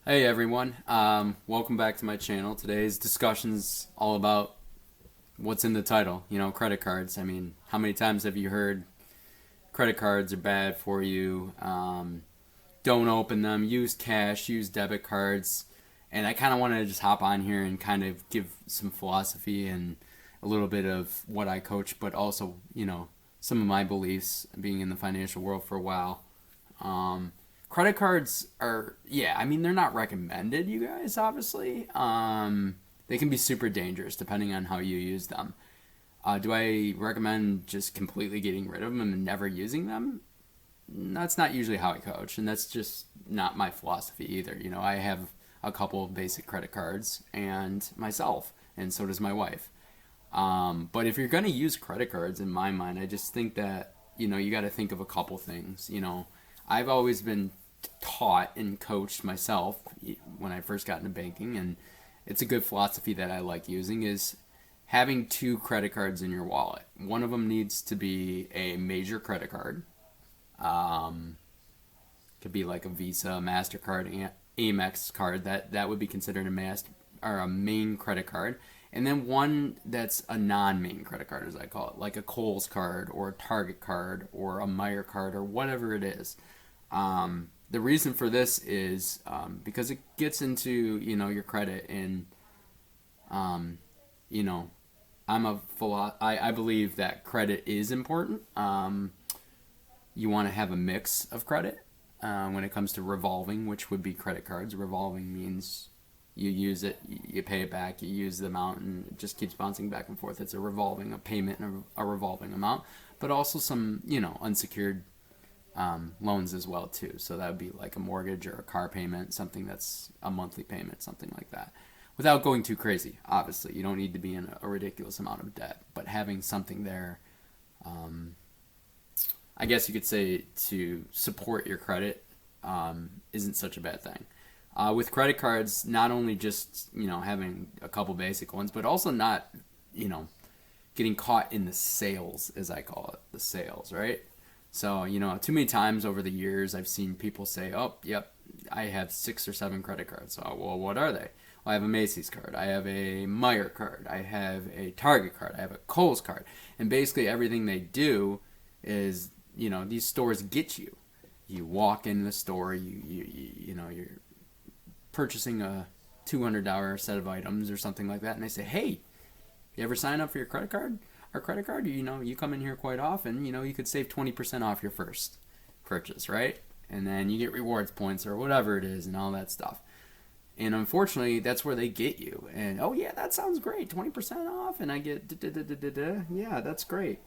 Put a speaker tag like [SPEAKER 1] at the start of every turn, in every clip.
[SPEAKER 1] Hey everyone, welcome back to my channel. Today's discussion's all about what's in the title, credit cards. I mean, how many times have you heard credit cards are bad for you? Don't open them, use cash, use debit cards. And I kind of want to just hop on here and kind of give some philosophy and a little bit of what I coach, but also, some of my beliefs being in the financial world for a while. Um, Credit cards are, yeah, I mean, they're not recommended, you guys, obviously. They can be super dangerous depending on how you use them. Do I recommend just completely getting rid of them and never using them? That's not usually how I coach, and that's just not my philosophy either. I have a couple of basic credit cards and myself, and so does my wife. But if you're going to use credit cards, in my mind, I just think that, you got to think of a couple things. I've always been taught and coached myself when I first got into banking, and it's a good philosophy that I like using is having two credit cards in your wallet. One of them needs to be a major credit card. Um, could be like a Visa, Mastercard, Amex card. That would be considered a main credit card. And then one that's a non-main credit card, as I call it, like a Kohl's card or a Target card or a Meyer card or whatever it is. The reason for this is because it gets into your credit and um, you know I believe that credit is important. You want to have a mix of credit when it comes to revolving, which would be credit cards. Revolving means you use it, you pay it back, you use the amount, and it just keeps bouncing back and forth. It's a payment, and a revolving amount, but also some unsecured loans as well too. So that would be like a mortgage or a car payment, something that's a monthly payment, something like that. Without going too crazy, obviously, you don't need to be in a ridiculous amount of debt, but having something there, um, I guess you could say to support your credit, isn't such a bad thing. With credit cards, not only just having a couple basic ones, but also not you know getting caught in the sales, as I call it, the sales, right? So, too many times over the years, I've seen people say, oh, yep, I have 6 or 7 credit cards. So, well, what are they? Well, I have a Macy's card. I have a Meyer card. I have a Target card. I have a Kohl's card. And basically everything they do is, these stores get you. You walk in the store, you're purchasing a $200 set of items or something like that, and they say, hey, you ever sign up for your credit card? Our credit card, you come in here quite often, you could save 20% off your first purchase, right? And then you get rewards points or whatever it is and all that stuff. And unfortunately, that's where they get you. And oh yeah, that sounds great, 20% off, and I get da da da da da. Yeah, that's great.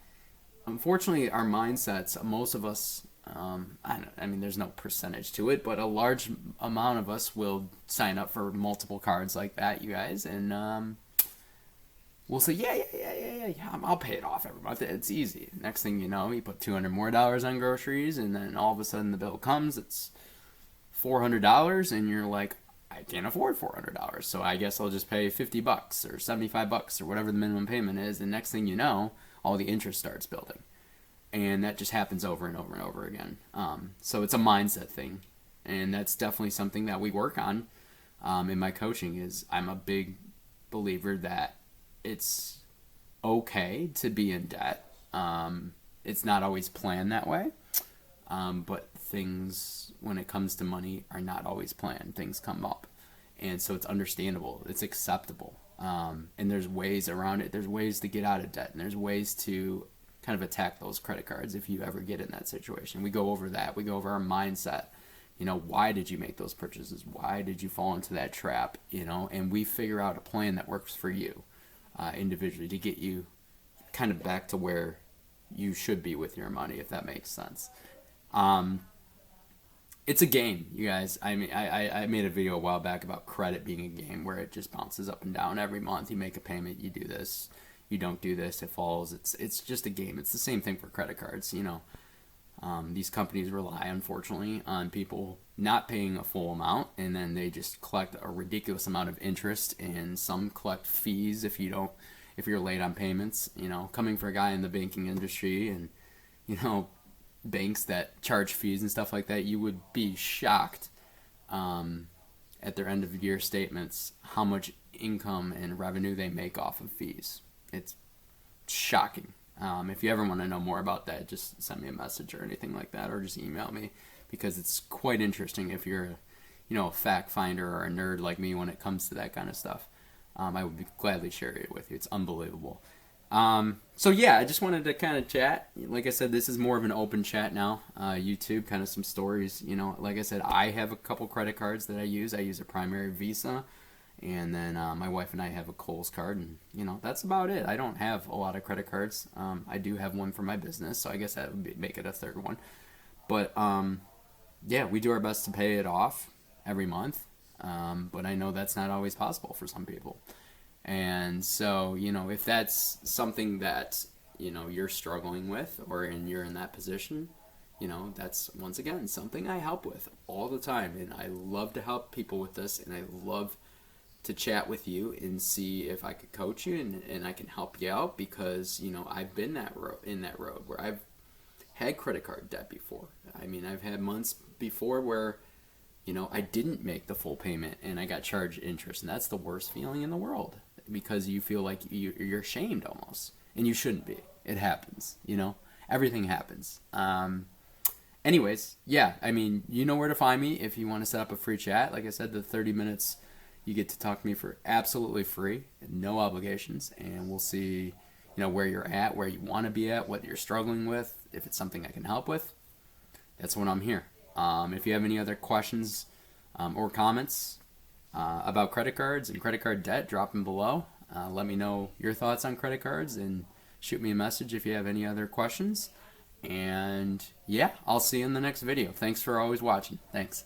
[SPEAKER 1] Unfortunately, our mindsets, most of us, I mean, there's no percentage to it, but a large amount of us will sign up for multiple cards like that, you guys, and we'll say, yeah, I'll pay it off every month. It's easy. Next thing you know, you put $200 more on groceries, and then all of a sudden the bill comes. It's $400, and you're like, I can't afford $400, so I guess I'll just pay $50 or $75 or whatever the minimum payment is. And next thing you know, all the interest starts building, and that just happens over and over and over again. So it's a mindset thing, and that's definitely something that we work on in my coaching. Is I'm a big believer that it's okay to be in debt. It's not always planned that way, but things, when it comes to money, are not always planned. Things come up, and so it's understandable. It's acceptable, and there's ways around it. There's ways to get out of debt, and there's ways to kind of attack those credit cards if you ever get in that situation. We go over that. We go over our mindset. Why did you make those purchases? Why did you fall into that trap? And we figure out a plan that works for you individually to get you kind of back to where you should be with your money, if that makes sense. Um, it's a game, you guys. I mean, I made a video a while back about credit being a game where it just bounces up and down every month. You make a payment, you do this, you don't do this, it falls. It's just a game. It's the same thing for credit cards. These companies rely, unfortunately, on people not paying a full amount, and then they just collect a ridiculous amount of interest, and some collect fees if you're late on payments. Coming for a guy in the banking industry, and you know, banks that charge fees and stuff like that, you would be shocked at their end of year statements how much income and revenue they make off of fees. It's shocking. If you ever want to know more about that, just send me a message or anything like that, or just email me, because it's quite interesting if you're a fact finder or a nerd like me when it comes to that kind of stuff. I would gladly share it with you. It's unbelievable. So yeah, I just wanted to kind of chat. Like I said, this is more of an open chat now. YouTube, kind of some stories. Like I said, I have a couple credit cards that I use. I use a primary Visa, and then my wife and I have a Kohl's card, and that's about it. I don't have a lot of credit cards. I do have one for my business, so I guess that would make it a third one. But yeah, we do our best to pay it off every month. But I know that's not always possible for some people. And so, if that's something that, you're struggling with, or you're in that position, that's, once again, something I help with all the time. And I love to help people with this, and I love to chat with you and see if I could coach you and I can help you out, because, I've been in that road where I've had credit card debt before. I mean, I've had months before where, I didn't make the full payment and I got charged interest, and that's the worst feeling in the world, because you feel like you're shamed almost, and you shouldn't be. It happens, everything happens. Anyways, yeah, I mean, you know where to find me if you want to set up a free chat. Like I said, the 30 minutes you get to talk to me for absolutely free, no obligations, and we'll see, where you're at, where you want to be at, what you're struggling with, if it's something I can help with. That's when I'm here. If you have any other questions or comments about credit cards and credit card debt, drop them below. Let me know your thoughts on credit cards, and shoot me a message if you have any other questions. And yeah, I'll see you in the next video. Thanks for always watching. Thanks.